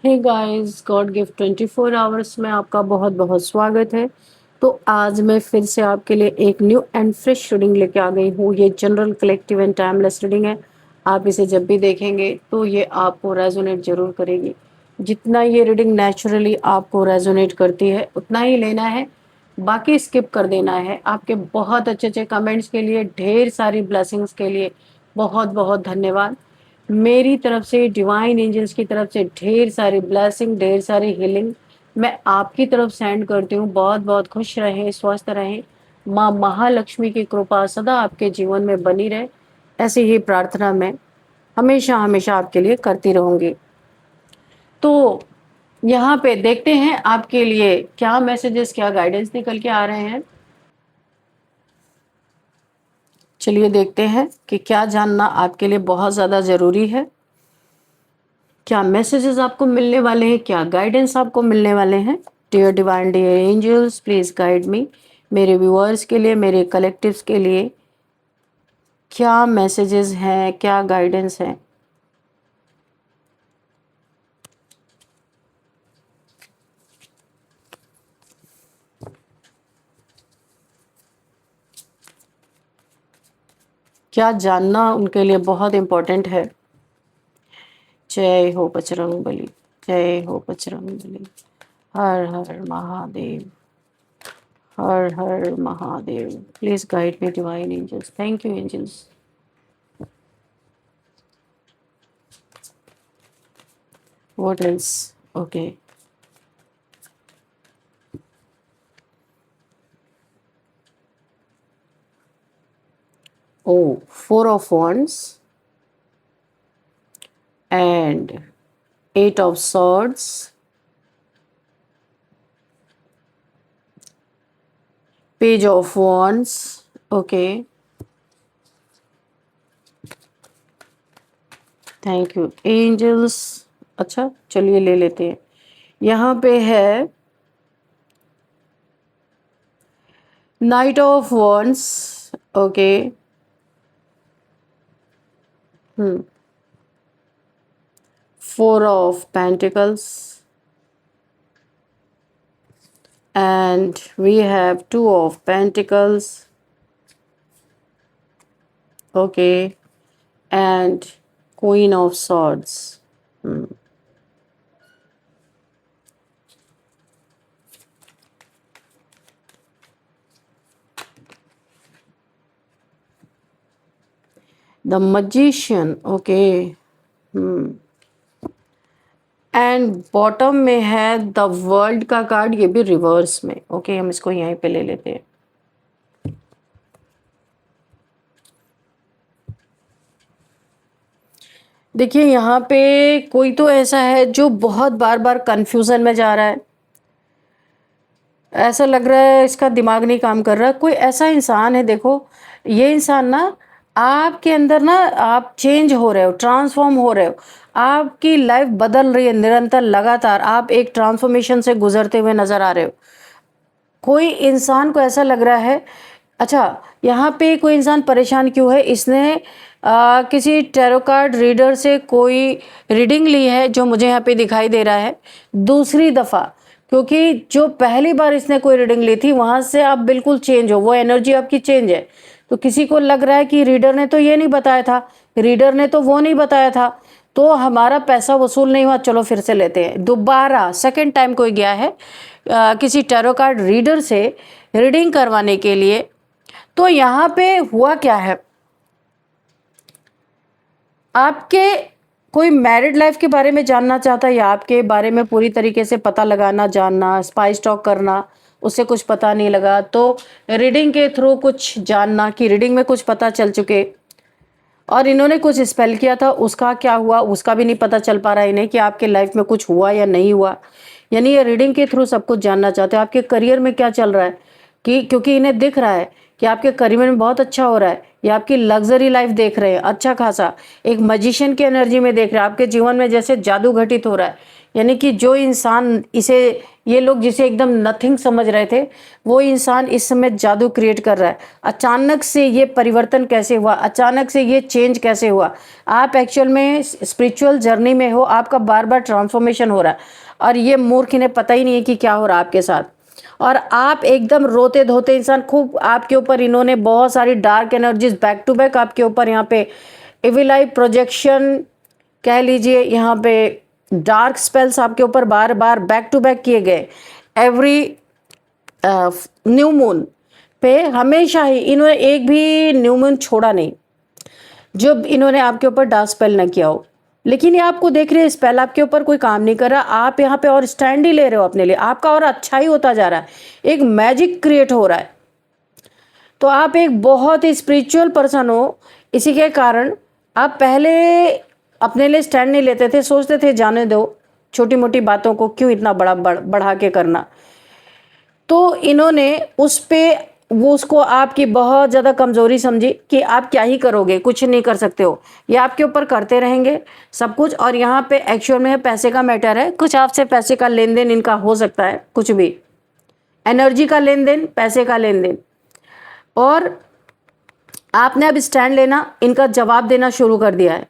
हे guys, God gift 24 hours में आपका बहुत बहुत स्वागत है। तो आज मैं फिर से आपके लिए एक न्यू एंड फ्रेश रीडिंग लेके आ गई हूँ। ये general collective and timeless reading है। आप इसे जब भी देखेंगे तो ये आपको रेजोनेट जरूर करेगी। जितना ये रीडिंग नेचुरली आपको रेजोनेट करती है उतना ही लेना है, बाकी स्किप कर देना है। आपके बहुत अच्छे अच्छे कमेंट्स के लिए, ढेर सारी ब्लेसिंग्स के लिए बहुत बहुत धन्यवाद। मेरी तरफ से, डिवाइन एंजल्स की तरफ से ढेर सारी ब्लेसिंग, ढेर सारी हीलिंग मैं आपकी तरफ सेंड करती हूँ। बहुत बहुत खुश रहें, स्वस्थ रहें। माँ महालक्ष्मी की कृपा सदा आपके जीवन में बनी रहे, ऐसी ही प्रार्थना मैं हमेशा हमेशा आपके लिए करती रहूंगी। तो यहाँ पे देखते हैं आपके लिए क्या मैसेजेस, क्या गाइडेंस निकल के आ रहे हैं। चलिए देखते हैं कि क्या जानना आपके लिए बहुत ज़्यादा ज़रूरी है, क्या मैसेजेस आपको मिलने वाले हैं, क्या गाइडेंस आपको मिलने वाले हैं। Dear divine, dear angels, please guide me. मेरे व्यूअर्स के लिए, मेरे कलेक्टिव्स के लिए क्या मैसेजेस हैं, क्या गाइडेंस है। क्या जानना उनके लिए बहुत इंपॉर्टेंट है। जय हो बजरंग बली, जय हो बजरंग बली। हर हर महादेव, हर हर Mahadev. Please guide me divine angels, thank you angels. What else? Okay. Oh, four of wands and eight of swords, page of wands. Okay, thank you angels. अच्छा चलिए ले लेते हैं। यहाँ पे है knight of wands. Okay. Four of pentacles and we have two of pentacles. Okay, and queen of swords. The magician. Okay. And bottom में है द वर्ल्ड का कार्ड, ये भी रिवर्स में। ओके, हम इसको यहीं पे ले लेते हैं। देखिए यहाँ पे कोई तो ऐसा है जो बहुत बार बार कंफ्यूजन में जा रहा है। ऐसा लग रहा है इसका दिमाग नहीं काम कर रहा। कोई ऐसा इंसान है, देखो ये इंसान ना आपके अंदर ना, आप चेंज हो रहे हो, ट्रांसफॉर्म हो रहे हो, आपकी लाइफ बदल रही है निरंतर, लगातार आप एक ट्रांसफॉर्मेशन से गुजरते हुए नजर आ रहे हो। कोई इंसान को ऐसा लग रहा है, अच्छा यहाँ पे कोई इंसान परेशान क्यों है, इसने किसी टैरो कार्ड रीडर से कोई रीडिंग ली है, जो मुझे यहाँ पे दिखाई दे रहा है दूसरी दफ़ा। क्योंकि जो पहली बार इसने कोई रीडिंग ली थी वहाँ से आप बिल्कुल चेंज हो, वो एनर्जी आपकी चेंज है। तो किसी को लग रहा है कि रीडर ने तो ये नहीं बताया था, रीडर ने तो वो नहीं बताया था, तो हमारा पैसा वसूल नहीं हुआ, चलो फिर से लेते हैं। दोबारा सेकंड टाइम कोई गया है किसी टैरो कार्ड रीडर से रीडिंग करवाने के लिए। तो यहाँ पे हुआ क्या है, आपके कोई मैरिड लाइफ के बारे में जानना चाहता है, या आपके बारे में पूरी तरीके से पता लगाना, जानना, स्पाइस टॉक करना, उससे कुछ पता नहीं लगा तो रीडिंग के थ्रू कुछ जानना कि रीडिंग में कुछ पता चल चुके, और इन्होंने कुछ स्पेल किया था उसका क्या हुआ उसका भी नहीं पता चल पा रहा है इन्हें, कि आपके लाइफ में कुछ हुआ या नहीं हुआ। यानी ये रीडिंग के थ्रू सब कुछ जानना चाहते हैं आपके करियर में क्या चल रहा है, कि क्योंकि इन्हें दिख रहा है कि आपके करियर में बहुत अच्छा हो रहा है, या आपकी लग्जरी लाइफ देख रहे हैं अच्छा खासा, एक मजिशियन की एनर्जी में देख रहे हैं, आपके जीवन में जैसे जादू घटित हो रहा है। यानी कि जो इंसान इसे ये लोग जिसे एकदम नथिंग समझ रहे थे, वो इंसान इस समय जादू क्रिएट कर रहा है। अचानक से ये परिवर्तन कैसे हुआ, अचानक से ये चेंज कैसे हुआ। आप एक्चुअल में स्पिरिचुअल जर्नी में हो, आपका बार बार ट्रांसफॉर्मेशन हो रहा है, और ये मूर्ख इन्हें पता ही नहीं है कि क्या हो रहा है आपके साथ। और आप एकदम रोते धोते इंसान, खूब आपके ऊपर इन्होंने बहुत सारी dark energies back to back आपके ऊपर, यहाँ पे इविल आई प्रोजेक्शन कह लीजिए, यहाँ पे डार्क स्पेल्स आपके ऊपर बार बार बैक टू बैक किए गए। एवरी न्यू मून पे हमेशा ही इन्होंने एक भी न्यू मून छोड़ा नहीं जब इन्होंने आपके ऊपर डार्क स्पेल न किया हो। लेकिन ये आपको देख रहे हैं, स्पेल आपके ऊपर कोई काम नहीं कर रहा, आप यहाँ पे और स्टैंड ही ले रहे हो अपने लिए, आपका और अच्छा ही होता जा रहा है, एक मैजिक क्रिएट हो रहा है। तो आप एक बहुत ही स्पिरिचुअल पर्सन हो, इसी के कारण आप पहले अपने लिए स्टैंड नहीं लेते थे, सोचते थे जाने दो, छोटी मोटी बातों को क्यों इतना बढ़ा के करना। तो इन्होंने उस पे वो उसको आपकी बहुत ज़्यादा कमज़ोरी समझी कि आप क्या ही करोगे, कुछ नहीं कर सकते हो, ये आपके ऊपर करते रहेंगे सब कुछ। और यहाँ पे एक्चुअल में पैसे का मैटर है, कुछ आपसे पैसे का लेन देन इनका हो सकता है, कुछ भी एनर्जी का लेन देन, पैसे का लेन देन। और आपने अब स्टैंड लेना, इनका जवाब देना शुरू कर दिया है,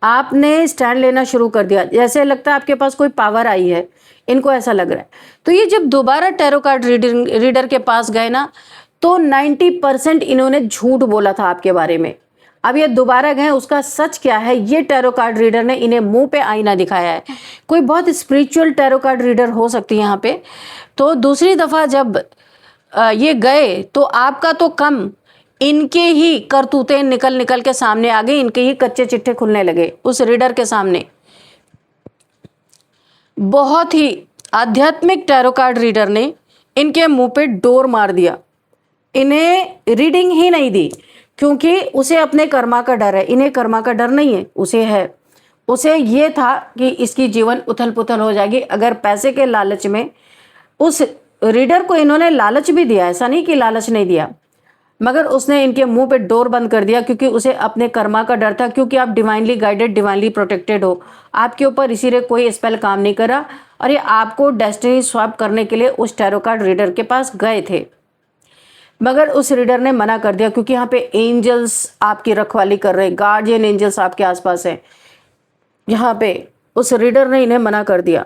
आपने स्टैंड लेना शुरू कर दिया, जैसे लगता है आपके पास कोई पावर आई है, इनको ऐसा लग रहा है। तो ये जब दोबारा टैरो कार्ड रीडर के पास गए ना, तो 90% इन्होंने झूठ बोला था आपके बारे में। अब ये दोबारा गए, उसका सच क्या है, ये टैरो कार्ड रीडर ने इन्हें मुंह पे आईना दिखाया है। कोई बहुत स्पिरिचुअल टैरो कार्ड रीडर हो सकती है यहाँ पे। तो दूसरी दफा जब ये गए, तो आपका तो कम, इनके ही करतूतें निकल निकल के सामने आ गई, इनके ही कच्चे चिट्ठे खुलने लगे उस रीडर के सामने। बहुत ही आध्यात्मिक टैरो कार्ड रीडर ने इनके मुंह पे डोर मार दिया, इन्हें रीडिंग ही नहीं दी, क्योंकि उसे अपने कर्मा का डर है, इन्हें कर्मा का डर नहीं है, उसे ये था कि इसकी जीवन उथल पुथल हो जाएगी अगर पैसे के लालच में। उस रीडर को इन्होंने लालच भी दिया, ऐसा नहीं कि लालच नहीं दिया, मगर उसने इनके मुंह पे डोर बंद कर दिया, क्योंकि उसे अपने कर्मा का डर था। क्योंकि आप डिवाइनली गाइडेड, डिवाइनली प्रोटेक्टेड हो, आपके ऊपर इसीलिए कोई स्पेल काम नहीं करा, और ये आपको डेस्टिनी स्वैप करने के लिए उस टैरो कार्ड रीडर के पास गए थे। मगर उस रीडर ने मना कर दिया, क्योंकि यहाँ पे एंजल्स आपकी रखवाली कर रहे हैं, गार्डियन एंजल्स आपके आसपास हैं। यहाँ पे उस रीडर ने इन्हें मना कर दिया।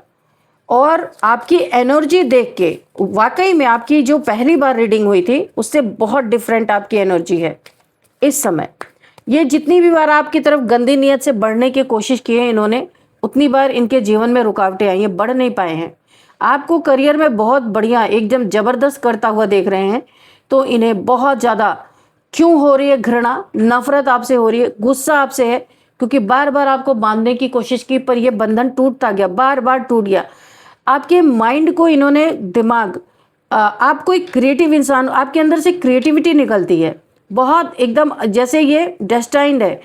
और आपकी एनर्जी देख के वाकई में आपकी जो पहली बार रीडिंग हुई थी उससे बहुत डिफरेंट आपकी एनर्जी है इस समय। ये जितनी भी बार आपकी तरफ गंदी नीयत से बढ़ने की कोशिश की है इन्होंने, उतनी बार इनके जीवन में रुकावटें आई हैं, बढ़ नहीं पाए हैं। आपको करियर में बहुत बढ़िया एकदम जबरदस्त करता हुआ देख रहे हैं, तो इन्हें बहुत ज़्यादा क्यों हो रही है घृणा, नफरत आपसे हो रही है, गुस्सा आपसे है, क्योंकि बार बार आपको बांधने की कोशिश की पर यह बंधन टूटता गया, बार बार टूट गया। आपके माइंड को इन्होंने दिमाग, आप कोई क्रिएटिव इंसान, आपके अंदर से क्रिएटिविटी निकलती है बहुत, एकदम जैसे ये डेस्टाइंड है।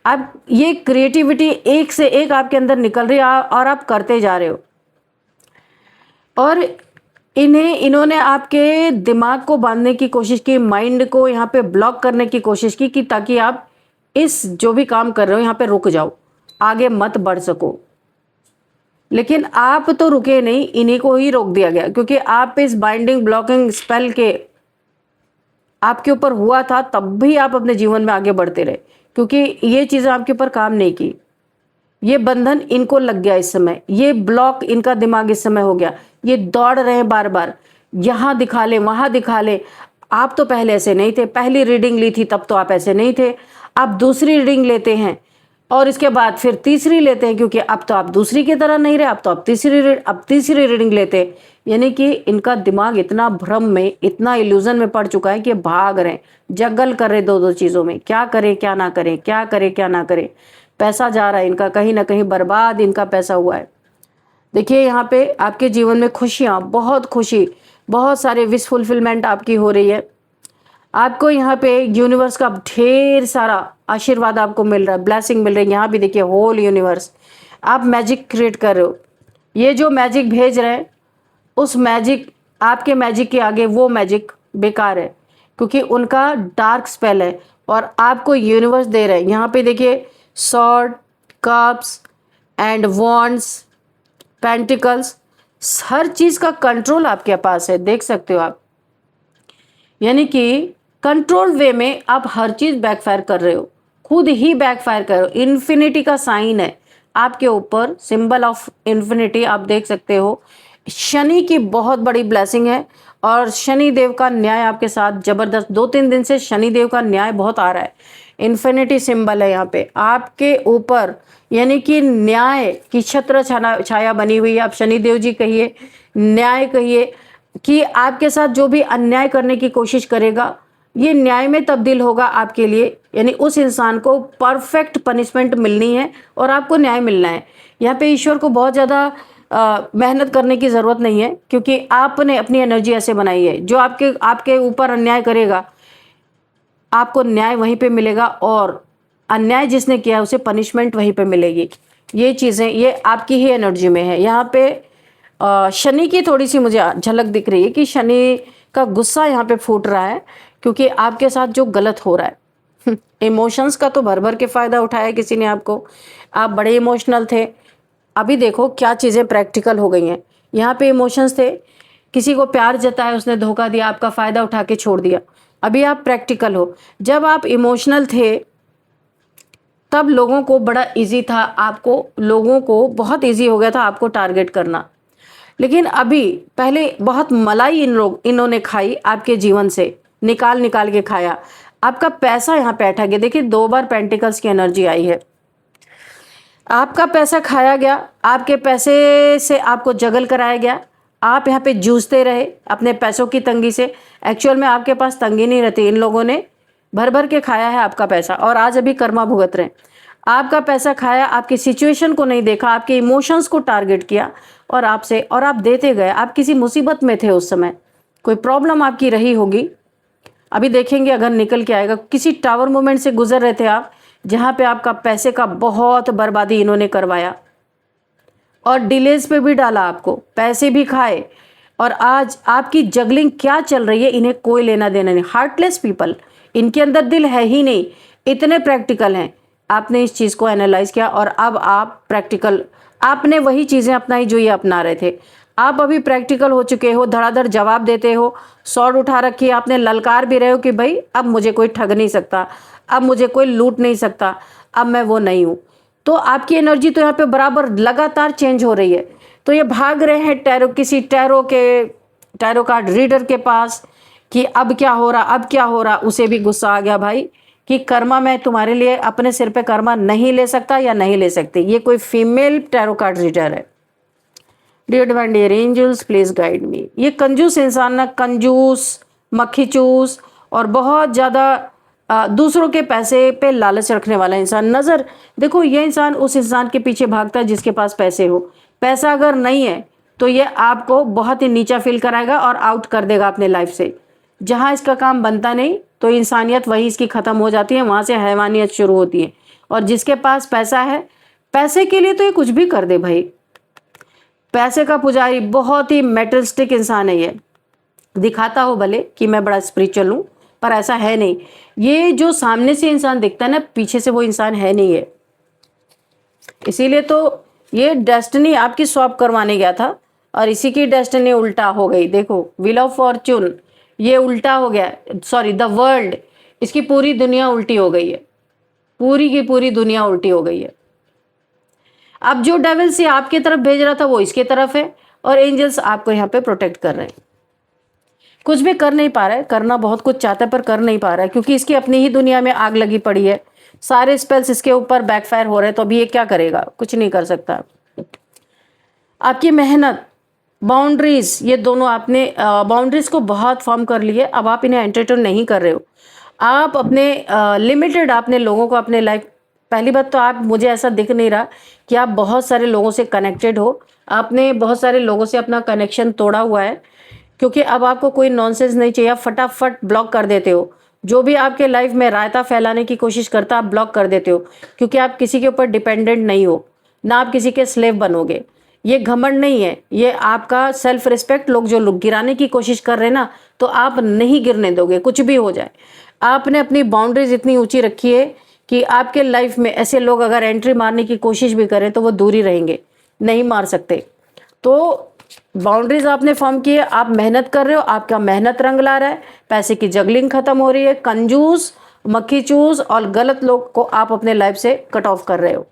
आप ये क्रिएटिविटी एक से एक आपके अंदर निकल रही है और आप करते जा रहे हो। और इन्होंने आपके दिमाग को बांधने की कोशिश की, माइंड को यहाँ पे ब्लॉक करने की कोशिश की कि ताकि आप इस जो भी काम कर रहे हो यहाँ पे रुक जाओ, आगे मत बढ़ सको। लेकिन आप तो रुके नहीं, इन्हीं को ही रोक दिया गया, क्योंकि आप इस बाइंडिंग ब्लॉकिंग स्पेल के आपके ऊपर हुआ था, तब भी आप अपने जीवन में आगे बढ़ते रहे, क्योंकि ये चीज़ें आपके ऊपर काम नहीं की। ये बंधन इनको लग गया इस समय, ये ब्लॉक इनका दिमाग इस समय हो गया, ये दौड़ रहे हैं बार बार, यहाँ दिखा ले वहाँ दिखा ले। आप तो पहले ऐसे नहीं थे, पहली रीडिंग ली थी तब तो आप ऐसे नहीं थे, आप दूसरी रीडिंग लेते हैं और इसके बाद फिर तीसरी लेते हैं, क्योंकि अब तो आप दूसरी की तरह नहीं रहे, अब तो आप तीसरी रीडिंग लेते हैं। यानी कि इनका दिमाग इतना भ्रम में, इतना इल्यूजन में पड़ चुका है कि भाग रहे हैं, जगल कर रहे दो चीज़ों में, क्या करें क्या ना करें, क्या करें क्या ना करें। पैसा जा रहा है इनका, कहीं ना कहीं बर्बाद इनका पैसा हुआ है। देखिए यहाँ पे आपके जीवन में खुशियाँ, बहुत खुशी, बहुत सारे विश फुलफिलमेंट आपकी हो रही है। आपको यहाँ पे यूनिवर्स का ढेर सारा आशीर्वाद आपको मिल रहा है, ब्लेसिंग मिल रही है। यहाँ भी देखिए होल यूनिवर्स, आप मैजिक क्रिएट कर रहे हो। ये जो मैजिक भेज रहे हैं, उस मैजिक, आपके मैजिक के आगे वो मैजिक बेकार है, क्योंकि उनका डार्क स्पेल है और आपको यूनिवर्स दे रहे हैं। यहाँ पे देखिए swords, cups and wands, pentacles, हर चीज का कंट्रोल आपके पास है, देख सकते हो आप। यानी कि कंट्रोल वे में आप हर चीज बैकफायर कर रहे हो, खुद ही बैकफायर कर रहे हो। इन्फिनिटी का साइन है आपके ऊपर, सिंबल ऑफ इन्फिनिटी आप देख सकते हो। शनि की बहुत बड़ी ब्लेसिंग है और शनि देव का न्याय आपके साथ जबरदस्त, 2-3 दिन से शनि देव का न्याय बहुत आ रहा है। इन्फिनिटी सिंबल है यहाँ पे आपके ऊपर, यानी कि न्याय की छत्र छाया बनी हुई है। आप शनिदेव जी कहिए, न्याय कहिए, कि आपके साथ जो भी अन्याय करने की कोशिश करेगा ये न्याय में तब्दील होगा आपके लिए। यानी उस इंसान को परफेक्ट पनिशमेंट मिलनी है और आपको न्याय मिलना है। यहाँ पे ईश्वर को बहुत ज़्यादा मेहनत करने की ज़रूरत नहीं है, क्योंकि आपने अपनी एनर्जी ऐसे बनाई है। जो आपके आपके ऊपर अन्याय करेगा आपको न्याय वहीं पे मिलेगा, और अन्याय जिसने किया उसे पनिशमेंट वहीं पे मिलेगी। ये चीज़ें ये आपकी ही एनर्जी में है। यहाँ पे शनि की थोड़ी सी मुझे झलक दिख रही है कि शनि का गुस्सा यहाँ पे फूट रहा है, क्योंकि आपके साथ जो गलत हो रहा है। इमोशंस का तो भर भर के फायदा उठाया किसी ने आपको, आप बड़े इमोशनल थे। अभी देखो क्या चीज़ें प्रैक्टिकल हो गई हैं। यहाँ पे इमोशंस थे, किसी को प्यार जताया, उसने धोखा दिया, आपका फायदा उठा के छोड़ दिया। अभी आप प्रैक्टिकल हो। जब आप इमोशनल थे तब लोगों को बड़ा इजी था, आपको लोगों को बहुत इजी हो गया था आपको टारगेट करना। लेकिन अभी पहले बहुत मलाई इन्होंने खाई आपके जीवन से, निकाल निकाल के खाया। आपका पैसा यहाँ पे अटक गया। देखिए 2 बार पेंटिकल्स की एनर्जी आई है। आपका पैसा खाया गया, आपके पैसे से आपको जगल कराया गया। आप यहाँ पे जूझते रहे अपने पैसों की तंगी से। एक्चुअल में आपके पास तंगी नहीं रहती, इन लोगों ने भर भर के खाया है आपका पैसा, और आज अभी कर्मा भुगत रहे हैं। आपका पैसा खाया, आपकी सिचुएशन को नहीं देखा, आपके इमोशंस को टारगेट किया और आपसे, और आप देते गए। आप किसी मुसीबत में थे उस समय, कोई प्रॉब्लम आपकी रही होगी। अभी देखेंगे अगर निकल के आएगा। किसी टावर मूवमेंट से गुजर रहे थे आप, जहाँ पे आपका पैसे का बहुत बर्बादी इन्होंने करवाया और डिलेज पे भी डाला, आपको पैसे भी खाए। और आज आपकी जगलिंग क्या चल रही है इन्हें कोई लेना देना नहीं। हार्टलेस पीपल, इनके अंदर दिल है ही नहीं, इतने प्रैक्टिकल हैं। आपने इस चीज़ को एनालाइज किया और अब आप प्रैक्टिकल, आपने वही चीज़ें अपनाई जो ये अपना रहे थे। आप अभी प्रैक्टिकल हो चुके हो, धड़ाधड़ जवाब देते हो, स्वॉर्ड उठा रखी है आपने, ललकार भी रहे हो कि भाई अब मुझे कोई ठग नहीं सकता, अब मुझे कोई लूट नहीं सकता, अब मैं वो नहीं हूँ। तो आपकी एनर्जी तो यहाँ पे बराबर लगातार चेंज हो रही है। तो ये भाग रहे हैं किसी टैरो कार्ड रीडर के पास कि अब क्या हो रहा, अब क्या हो रहा। उसे भी गुस्सा आ गया भाई कि कर्मा मैं तुम्हारे लिए अपने सिर पे कर्मा नहीं ले सकता या नहीं ले सकती। ये कोई फीमेल टैरो कार्ड रीडर है। Dear divine dear angels please guide me. ये कंजूस इंसान ना, कंजूस, मक्खी चूस और बहुत ज़्यादा दूसरों के पैसे पे लालच रखने वाला इंसान। नज़र देखो, ये इंसान उस इंसान के पीछे भागता है जिसके पास पैसे हो। पैसा अगर नहीं है तो ये आपको बहुत ही नीचा फील कराएगा और आउट कर देगा अपने लाइफ से। जहाँ इसका काम बनता नहीं तो इंसानियत वहीं इसकी ख़त्म हो जाती है, वहाँ से हैवानियत शुरू होती है। और जिसके पास पैसा है, पैसे के लिए तो ये कुछ भी कर दे भाई। पैसे का पुजारी, बहुत ही मेटलिस्टिक इंसान है ये। दिखाता हो भले कि मैं बड़ा स्पिरिचुअल हूँ, पर ऐसा है नहीं। ये जो सामने से इंसान दिखता है ना, पीछे से वो इंसान है नहीं है। इसीलिए तो ये डेस्टिनी आपकी स्वैप करवाने गया था और इसी की डेस्टिनी उल्टा हो गई। देखो व्हील ऑफ फॉर्च्यून ये उल्टा हो गया, सॉरी द वर्ल्ड, इसकी पूरी दुनिया उल्टी हो गई है, पूरी की पूरी दुनिया उल्टी हो गई है। अब जो डेविल से आपकी तरफ भेज रहा था वो इसके तरफ है, और एंजल्स आपको यहाँ पे प्रोटेक्ट कर रहे हैं। कुछ भी कर नहीं पा रहा है, करना बहुत कुछ चाहता है पर कर नहीं पा रहा है, क्योंकि इसकी अपनी ही दुनिया में आग लगी पड़ी है। सारे स्पेल्स इसके ऊपर बैकफायर हो रहे हैं, तो अभी ये क्या करेगा, कुछ नहीं कर सकता। आपकी मेहनत, बाउंड्रीज, ये दोनों आपने बाउंड्रीज को बहुत फॉर्म कर लिए। अब आप इन्हें एंटरटेन नहीं कर रहे हो। आप अपने लिमिटेड आपने लोगों को अपने लाइफ, पहली बात तो आप, मुझे ऐसा दिख नहीं रहा कि आप बहुत सारे लोगों से कनेक्टेड हो। आपने बहुत सारे लोगों से अपना कनेक्शन तोड़ा हुआ है, क्योंकि अब आपको कोई नॉनसेंस नहीं चाहिए। आप फटाफट ब्लॉक कर देते हो। जो भी आपके लाइफ में रायता फैलाने की कोशिश करता है आप ब्लॉक कर देते हो, क्योंकि आप किसी के ऊपर डिपेंडेंट नहीं हो, ना आप किसी के स्लेव बनोगे। ये घमंड नहीं है, ये आपका सेल्फ रिस्पेक्ट। लोग जो लोग गिराने की कोशिश कर रहे हैं ना, तो आप नहीं गिरने दोगे, कुछ भी हो जाए। आपने अपनी बाउंड्रीज इतनी ऊंची रखी है कि आपके लाइफ में ऐसे लोग अगर एंट्री मारने की कोशिश भी करें तो वो दूर ही रहेंगे, नहीं मार सकते। तो बाउंड्रीज आपने फॉर्म की है, आप मेहनत कर रहे हो, आपका मेहनत रंग ला रहा है, पैसे की जगलिंग खत्म हो रही है, कंजूस, मक्खी चूस और गलत लोग को आप अपने लाइफ से कट ऑफ कर रहे हो।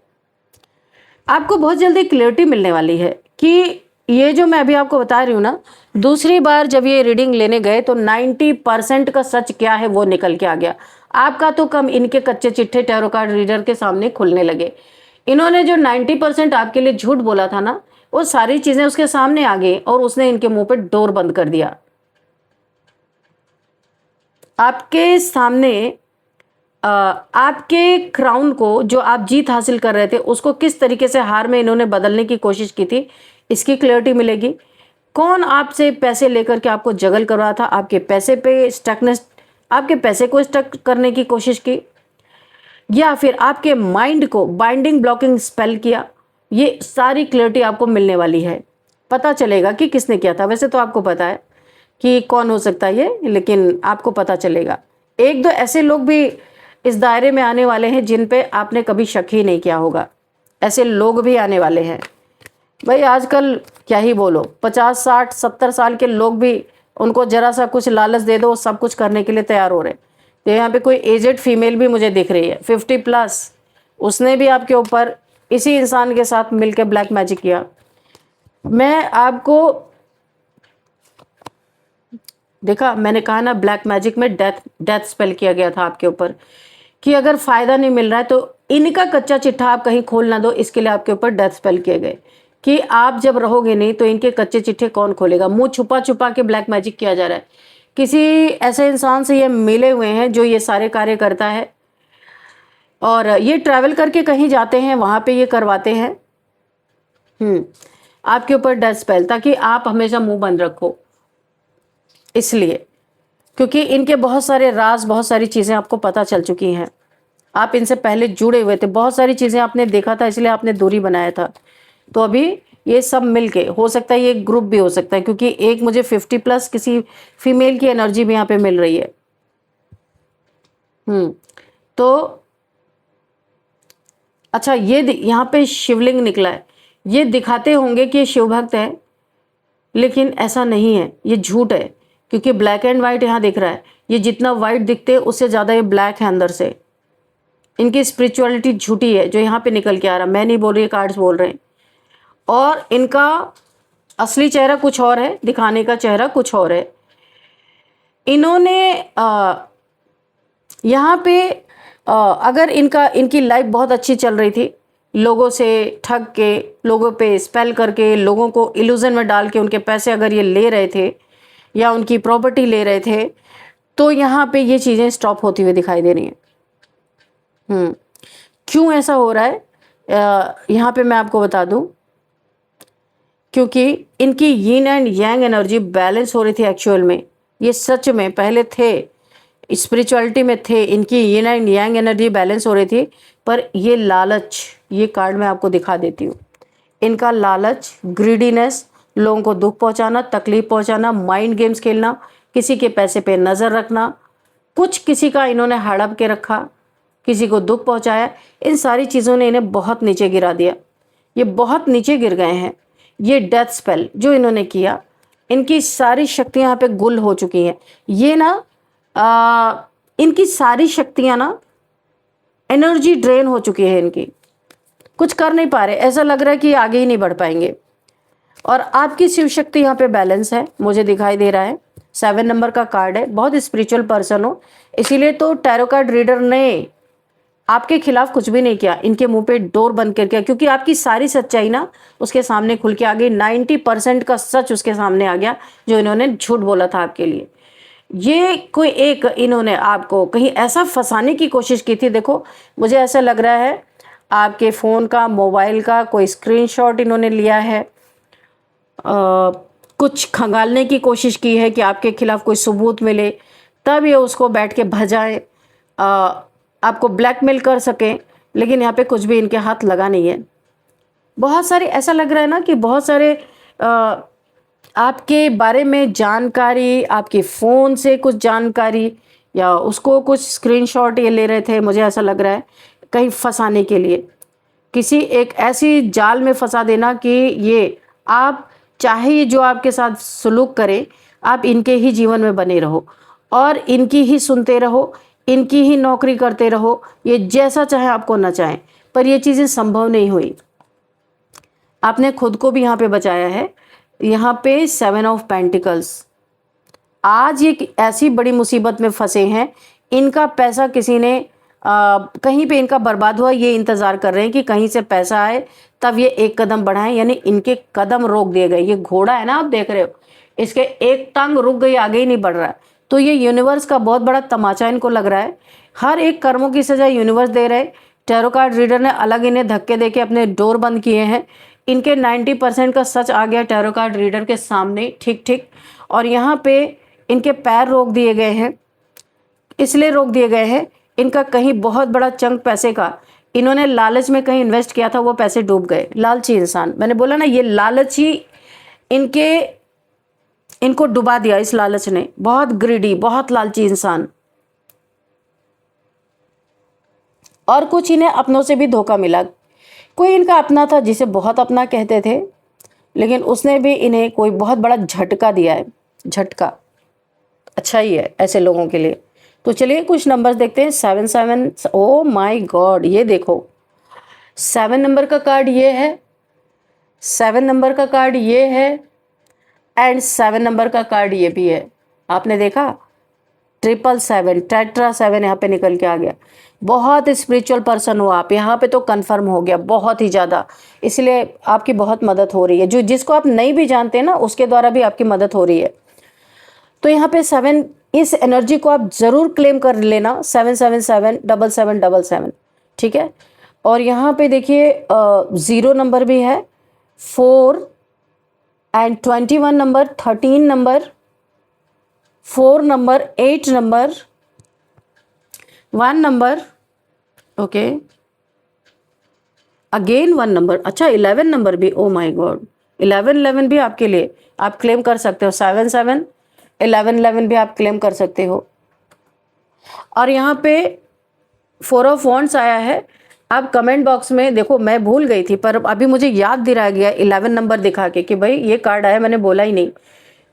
आपको बहुत जल्दी क्लियरिटी मिलने वाली है कि ये जो मैं अभी आपको बता रही हूँ ना, दूसरी बार जब ये रीडिंग लेने गए तो 90% का सच क्या है वो निकल के आ गया। आपका तो कम, इनके कच्चे चिट्ठे टैरो कार्ड रीडर के सामने खुलने लगे। इन्होंने जो 90% आपके लिए झूठ बोला था ना, वो सारी चीजें उसके सामने आ गई और उसने इनके मुंह पे डोर बंद कर दिया। आपके सामने आपके क्राउन को, जो आप जीत हासिल कर रहे थे, उसको किस तरीके से हार में इन्होंने बदलने की कोशिश की थी, इसकी क्लियरिटी मिलेगी। कौन आपसे पैसे लेकर के आपको जगल कर रहा था, आपके पैसे पे स्टकनेस, आपके पैसे को स्टक करने की कोशिश की, या फिर आपके माइंड को बाइंडिंग ब्लॉकिंग स्पेल किया, ये सारी क्लियरिटी आपको मिलने वाली है। पता चलेगा कि किसने किया था। वैसे तो आपको पता है कि कौन हो सकता है ये, लेकिन आपको पता चलेगा। एक दो ऐसे लोग भी इस दायरे में आने वाले हैं जिन पे आपने कभी शक ही नहीं किया होगा। ऐसे लोग भी आने वाले हैं भाई। आजकल क्या ही बोलो, 50 60 70 साल के लोग भी, उनको जरा सा कुछ लालच दे दो, सब कुछ करने के लिए तैयार हो रहे हैं। तो यहाँ पे कोई एजेड फीमेल भी मुझे दिख रही है, 50+। उसने भी आपके ऊपर इसी इंसान के साथ मिलकर ब्लैक मैजिक किया। मैं आपको देखा, मैंने कहा ना, ब्लैक मैजिक में डेथ स्पेल किया गया था आपके ऊपर कि अगर फायदा नहीं मिल रहा है तो इनका कच्चा चिट्ठा आप कहीं खोल ना दो। इसके लिए आपके ऊपर डेथ स्पेल किए गए कि आप जब रहोगे नहीं तो इनके कच्चे चिट्ठे कौन खोलेगा। मुंह छुपा छुपा के ब्लैक मैजिक किया जा रहा है। किसी ऐसे इंसान से ये मिले हुए हैं जो ये सारे कार्य करता है, और ये ट्रैवल करके कहीं जाते हैं, वहां पे ये करवाते हैं आपके ऊपर डेथ स्पेल, ताकि आप हमेशा मुंह बंद रखो। इसलिए क्योंकि इनके बहुत सारे राज, बहुत सारी चीजें आपको पता चल चुकी हैं। आप इनसे पहले जुड़े हुए थे, बहुत सारी चीजें आपने देखा था, इसलिए आपने दूरी बनाया था। तो अभी ये सब मिलके, हो सकता है ये ग्रुप भी हो सकता है, क्योंकि एक मुझे 50+ किसी फीमेल की एनर्जी भी यहाँ पे मिल रही है। तो अच्छा, ये यहाँ पे शिवलिंग निकला है। ये दिखाते होंगे कि ये शिव भक्त है, लेकिन ऐसा नहीं है, ये झूठ है। क्योंकि ब्लैक एंड व्हाइट यहाँ दिख रहा है। ये जितना व्हाइट दिखते हैं उससे ज़्यादा ये ब्लैक है अंदर से। इनकी स्पिरिचुअलिटी झूठी है जो यहाँ पे निकल के आ रहा। मैं नहीं बोल रही, कार्ड्स बोल रहे हैं। और इनका असली चेहरा कुछ और है, दिखाने का चेहरा कुछ और है। इन्होंने यहाँ पे अगर इनकी लाइफ बहुत अच्छी चल रही थी, लोगों से ठग के, लोगों पे स्पेल करके, लोगों को इल्यूजन में डाल के उनके पैसे अगर ये ले रहे थे या उनकी प्रॉपर्टी ले रहे थे, तो यहाँ पे ये चीज़ें स्टॉप होती हुई दिखाई दे रही हैं। क्यों ऐसा हो रहा है यहाँ पे मैं आपको बता दूं, क्योंकि इनकी यीन एंड यांग एनर्जी बैलेंस हो रही थी एक्चुअल में। ये सच में पहले थे, स्पिरिचुअलिटी में थे, इनकी यीन एंड यांग एनर्जी बैलेंस हो रही थी। पर ये लालच, ये कार्ड मैं आपको दिखा देती हूँ। इनका लालच, ग्रीडीनेस, लोगों को दुख पहुंचाना, तकलीफ पहुंचाना, माइंड गेम्स खेलना, किसी के पैसे पे नज़र रखना, कुछ किसी का इन्होंने हड़प के रखा, किसी को दुख पहुंचाया, इन सारी चीज़ों ने इन्हें बहुत नीचे गिरा दिया। ये बहुत नीचे गिर गए हैं। ये डेथ स्पेल जो इन्होंने किया, इनकी सारी शक्तियाँ यहाँ पे गुल हो चुकी हैं। ये ना इनकी सारी शक्तियाँ ना, एनर्जी ड्रेन हो चुकी है इनकी, कुछ कर नहीं पा रहे। ऐसा लग रहा है कि आगे ही नहीं बढ़ पाएंगे। और आपकी शिव शक्ति यहाँ पे बैलेंस है, मुझे दिखाई दे रहा है। 7 नंबर का कार्ड है। बहुत स्पिरिचुअल पर्सन हो, इसीलिए तो टैरो कार्ड रीडर ने आपके खिलाफ कुछ भी नहीं किया, इनके मुंह पे डोर बंद कर किया। क्योंकि आपकी सारी सच्चाई ना उसके सामने खुल के आ गई। 90% का सच उसके सामने आ गया जो इन्होंने झूठ बोला था आपके लिए। ये कोई एक, इन्होंने आपको कहीं ऐसा फंसाने की कोशिश की थी। देखो, मुझे ऐसा लग रहा है आपके फ़ोन का, मोबाइल का कोई स्क्रीनशॉट इन्होंने लिया है, कुछ खंगालने की कोशिश की है कि आपके खिलाफ कोई सबूत मिले, तब ये उसको बैठ के भजाएं, आपको ब्लैकमेल कर सकें। लेकिन यहाँ पे कुछ भी इनके हाथ लगा नहीं है। बहुत सारे, ऐसा लग रहा है ना कि बहुत सारे आपके बारे में जानकारी, आपके फ़ोन से कुछ जानकारी, या उसको कुछ स्क्रीनशॉट ये ले रहे थे। मुझे ऐसा लग रहा है कहीं फंसाने के लिए, किसी एक ऐसी जाल में फंसा देना कि ये आप चाहे ये जो आपके साथ सलूक करें, आप इनके ही जीवन में बने रहो और इनकी ही सुनते रहो, इनकी ही नौकरी करते रहो, ये जैसा चाहे आपको ना चाहें, पर ये चीज़ें संभव नहीं हुई। आपने खुद को भी यहाँ पे बचाया है। यहाँ पे 7 ऑफ पेंटिकल्स, आज ये ऐसी बड़ी मुसीबत में फंसे हैं, इनका पैसा किसी ने कहीं पे इनका बर्बाद हुआ, ये इंतज़ार कर रहे हैं कि कहीं से पैसा आए तब ये एक कदम बढ़ाएं, यानी इनके कदम रोक दिए गए। ये घोड़ा है ना, आप देख रहे हो, इसके एक टांग रुक गई, आगे ही नहीं बढ़ रहा है। तो ये यूनिवर्स का बहुत बड़ा तमाचा इनको लग रहा है। हर एक कर्मों की सजा यूनिवर्स दे रहे। टैरो कार्ड रीडर ने अलग इन्हें धक्के दे के अपने डोर बंद किए हैं। इनके 90% का सच आ गया टैरो कार्ड रीडर के सामने, ठीक ठीक। और यहाँ पे इनके पैर रोक दिए गए हैं, इसलिए रोक दिए गए हैं, इनका कहीं बहुत बड़ा चंक पैसे का इन्होंने लालच में कहीं इन्वेस्ट किया था, वो पैसे डूब गए। लालची इंसान, मैंने बोला ना, ये लालची इनको डुबा दिया इस लालच ने। बहुत ग्रीडी, बहुत लालची इंसान। और कुछ इन्हें अपनों से भी धोखा मिला। कोई इनका अपना था जिसे बहुत अपना कहते थे, लेकिन उसने भी इन्हें कोई बहुत बड़ा झटका दिया है। झटका अच्छा ही है ऐसे लोगों के लिए। तो चलिए कुछ नंबर्स देखते हैं। 7 ओ माय गॉड, ये देखो 7 नंबर का कार्ड ये है, 7 नंबर का कार्ड ये है, एंड 7 नंबर का कार्ड ये भी है। आपने देखा 777, टेट्रा 7 यहाँ पे निकल के आ गया। बहुत स्पिरिचुअल पर्सन हो आप, यहाँ पे तो कंफर्म हो गया बहुत ही ज़्यादा, इसलिए आपकी बहुत मदद हो रही है। जो जिसको आप नहीं भी जानते ना, उसके द्वारा भी आपकी मदद हो रही है। तो यहाँ पे 7, इस एनर्जी को आप ज़रूर क्लेम कर लेना। 7777777, ठीक है। और यहाँ पे देखिए 0 नंबर भी है, 4 and 21 number, 13 number, 4 number, 8 number, 1 number, okay, again 1 number. अच्छा 11 नंबर भी, ओ माय गॉड, 11 भी आपके लिए आप क्लेम कर सकते हो। 7 11 भी आप क्लेम कर सकते हो। और यहाँ पे 4 ऑफ वॉन्ड्स आया है। आप कमेंट बॉक्स में देखो, मैं भूल गई थी पर अभी मुझे याद दिलाया गया 11 नंबर दिखा के कि भाई ये कार्ड आया, मैंने बोला ही नहीं।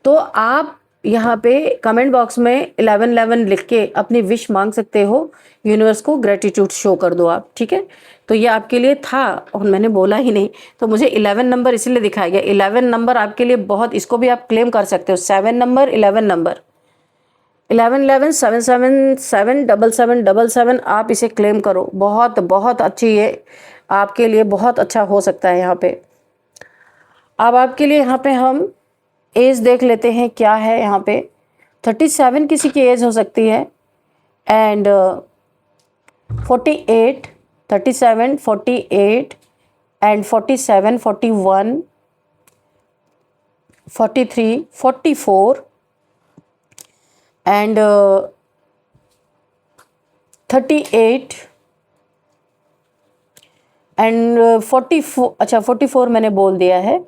तो आप यहाँ पे कमेंट बॉक्स में 11 लिख के अपनी विश मांग सकते हो। यूनिवर्स को ग्रेटिट्यूड शो कर दो आप, ठीक है। तो ये आपके लिए था और मैंने बोला ही नहीं, तो मुझे 11 नंबर इसलिए दिखाया गया। 11 नंबर आपके लिए बहुत, इसको भी आप क्लेम कर सकते हो। 7 नंबर, 11 नंबर, 11 7 7 7 7 7 7 7, आप इसे क्लेम करो। बहुत बहुत अच्छी है आपके लिए, बहुत अच्छा हो सकता है यहाँ पे। अब आपके लिए यहाँ पे हम एज देख लेते हैं क्या है यहाँ पे। 37 किसी की एज हो सकती है, एंड 48, 37, 48 एंड 47, 41, 43, 44 एंड 38 एंड 44। अच्छा 44 मैंने बोल दिया है।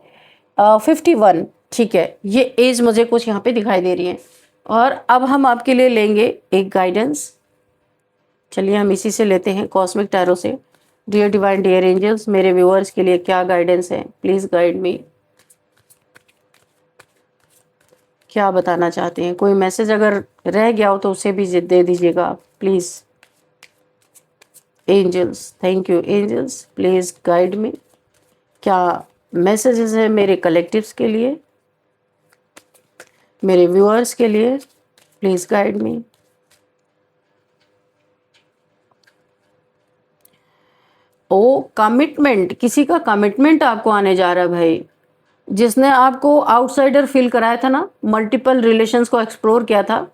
51, ठीक है। ये एज मुझे कुछ यहाँ पे दिखाई दे रही है। और अब हम आपके लिए लेंगे एक गाइडेंस। चलिए हम इसी से लेते हैं, कॉस्मिक टैरो से। डियर डिवाइन, डियर एंजल्स, मेरे व्यूअर्स के लिए क्या गाइडेंस है, प्लीज़ गाइड मी। क्या बताना चाहते हैं? कोई मैसेज अगर रह गया हो तो उसे भी दे दीजिएगा आप, please. Angels, thank you angels, please guide me. क्या मैसेजेस है मेरे कलेक्टिव्स के लिए, मेरे व्यूअर्स के लिए? Please guide me. ओ कमिटमेंट, किसी का कमिटमेंट आपको आने जा रहा है भाई। जिसने आपको आउटसाइडर फील कराया था ना, मल्टीपल रिलेशंस को एक्सप्लोर किया था,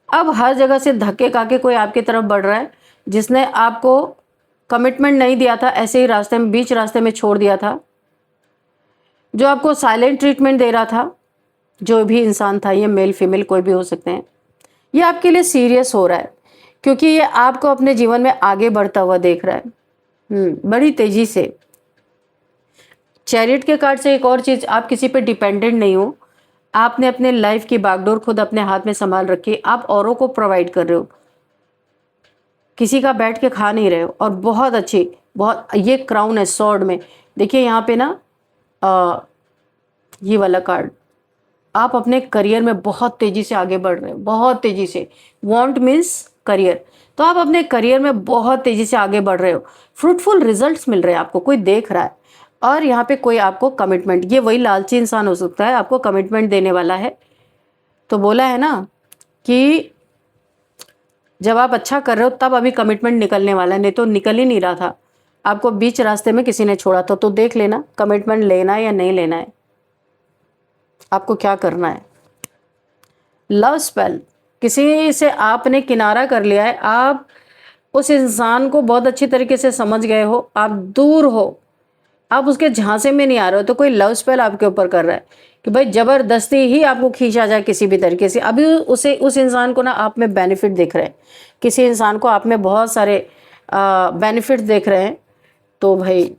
अब हर जगह से धक्के खाके कोई आपकी तरफ बढ़ रहा है। जिसने आपको कमिटमेंट नहीं दिया था, ऐसे ही रास्ते में, बीच रास्ते में छोड़ दिया था, जो आपको साइलेंट ट्रीटमेंट दे रहा था, जो भी इंसान था, ये मेल फीमेल कोई भी हो सकते हैं, ये आपके लिए सीरियस हो रहा है, क्योंकि ये आपको अपने जीवन में आगे बढ़ता हुआ देख रहा है बड़ी तेजी से। चैरिट के कार्ड से एक और चीज़, आप किसी पे डिपेंडेंट नहीं हो। आपने अपने लाइफ की बागडोर खुद अपने हाथ में संभाल रखी, आप औरों को प्रोवाइड कर रहे हो, किसी का बैठ के खा नहीं रहे हो। और बहुत अच्छी, बहुत, ये क्राउन है सॉर्ड में, देखिए यहाँ पे ना ये वाला कार्ड, आप अपने करियर में बहुत तेजी से आगे बढ़ रहे हो, बहुत तेजी से। वांट मीन्स करियर, तो आप अपने करियर में बहुत तेजी से आगे बढ़ रहे हो, फ्रूटफुल रिजल्ट्स मिल रहे हैं आपको, कोई देख रहा है। और यहाँ पे कोई आपको कमिटमेंट, ये वही लालची इंसान हो सकता है, आपको कमिटमेंट देने वाला है। तो बोला है ना कि जब आप अच्छा कर रहे हो तब अभी कमिटमेंट निकलने वाला है, नहीं तो निकल ही नहीं रहा था। आपको बीच रास्ते में किसी ने छोड़ा था, तो देख लेना कमिटमेंट लेना है या नहीं लेना है, आपको क्या करना है। लव स्पेल, किसी से आपने किनारा कर लिया है, आप उस इंसान को बहुत अच्छी तरीके से समझ गए हो, आप दूर हो, आप उसके झांसे में नहीं आ रहे हो, तो कोई लव स्पेल आपके ऊपर कर रहा है कि भाई जबरदस्ती ही आपको खींचा जाए किसी भी तरीके से। अभी उस इंसान को ना आप में बेनिफिट दिख रहे हैं, किसी इंसान को आप में बहुत सारे बेनिफिट देख रहे हैं, तो भाई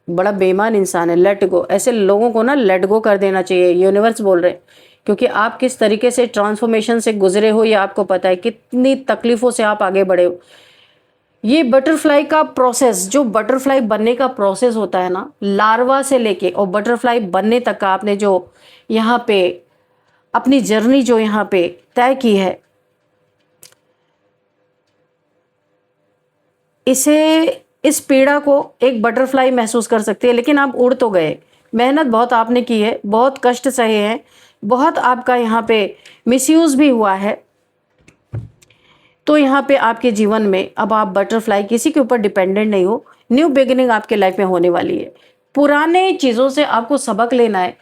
बड़ा बेईमान इंसान है, लेट गो। ऐसे लोगों को ना लेट गो कर देना चाहिए, यूनिवर्स बोल रहे हैं, क्योंकि आप किस तरीके से ट्रांसफॉर्मेशन से गुजरे हो ये आपको पता है, कितनी तकलीफों से आप आगे बढ़े हो। ये बटरफ्लाई का प्रोसेस, जो बटरफ्लाई बनने का प्रोसेस होता है ना, लार्वा से लेके और बटरफ्लाई बनने तक का आपने जो यहाँ पे अपनी जर्नी जो यहाँ पे तय की है, इस पीड़ा को एक बटरफ्लाई महसूस कर सकती है, लेकिन आप उड़ तो गए। मेहनत बहुत आपने की है, बहुत कष्ट सहे हैं, बहुत आपका यहाँ पे मिसयूज भी हुआ है। तो यहाँ पे आपके जीवन में अब आप बटरफ्लाई, किसी के ऊपर डिपेंडेंट नहीं हो, न्यू बिगिनिंग आपके लाइफ में होने वाली है। पुराने चीज़ों से आपको सबक लेना है,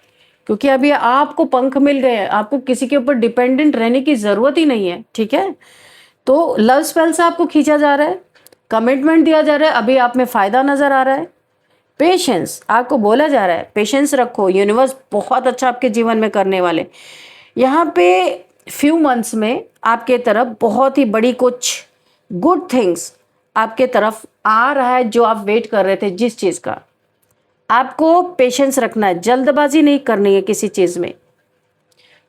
क्योंकि अभी आपको पंख मिल गए हैं, आपको किसी के ऊपर डिपेंडेंट रहने की ज़रूरत ही नहीं है, ठीक है। तो लव स्पेल से आपको खींचा जा रहा है, कमिटमेंट दिया जा रहा है, अभी आप में फ़ायदा नज़र आ रहा है। पेशेंस, आपको बोला जा रहा है पेशेंस रखो, यूनिवर्स बहुत अच्छा आपके जीवन में करने वाले। यहाँ पे फ्यू मंथ्स में आपके तरफ बहुत ही बड़ी कुछ गुड थिंग्स आपके तरफ आ रहा है, जो आप वेट कर रहे थे जिस चीज़ का। आपको पेशेंस रखना है, जल्दबाजी नहीं करनी है किसी चीज़ में।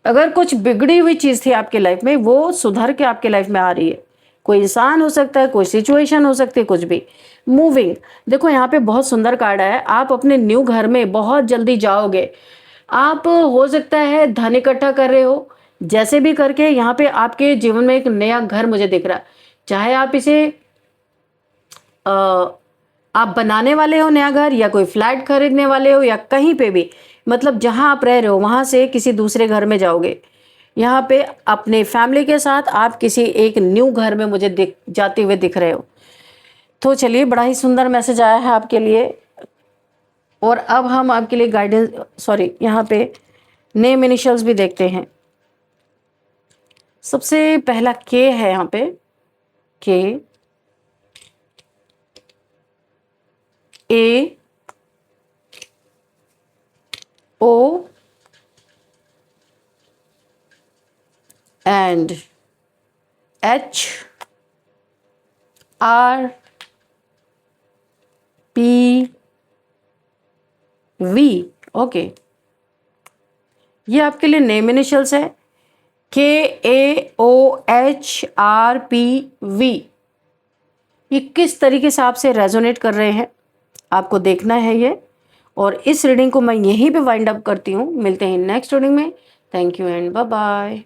अगर कुछ बिगड़ी हुई चीज़ थी आपके लाइफ में, वो सुधर के आपके लाइफ में आ रही है। कोई इंसान हो सकता है, कोई सिचुएशन हो सकती है, कुछ भी। मूविंग, देखो यहाँ पे बहुत सुंदर कार्ड है, आप अपने न्यू घर में बहुत जल्दी जाओगे। आप हो सकता है धन इकट्ठा कर रहे हो, जैसे भी करके यहाँ पे आपके जीवन में एक नया घर मुझे दिख रहा है। चाहे आप इसे आप बनाने वाले हो नया घर, या कोई फ्लैट खरीदने वाले हो, या कहीं पे भी, मतलब जहाँ आप रह रहे हो वहाँ से किसी दूसरे घर में जाओगे। यहाँ पे अपने फैमिली के साथ आप किसी एक न्यू घर में मुझे जाते हुए दिख रहे हो। तो चलिए, बड़ा ही सुंदर मैसेज आया है आपके लिए। और अब हम आपके लिए गाइडेंस, सॉरी, यहाँ पे नेम इनिशियल्स भी देखते हैं। सबसे पहला के है यहाँ पे, K, A, O and H, R, P, V. Okay, ये आपके लिए नेम इनिशियल्स है, K, A, O, H, R, P, V. ये किस तरीके से आपसे रेजोनेट कर रहे हैं आपको देखना है ये। और इस रीडिंग को मैं यहीं पे वाइंड अप करती हूँ। मिलते हैं नेक्स्ट रीडिंग में। Thank you and bye bye.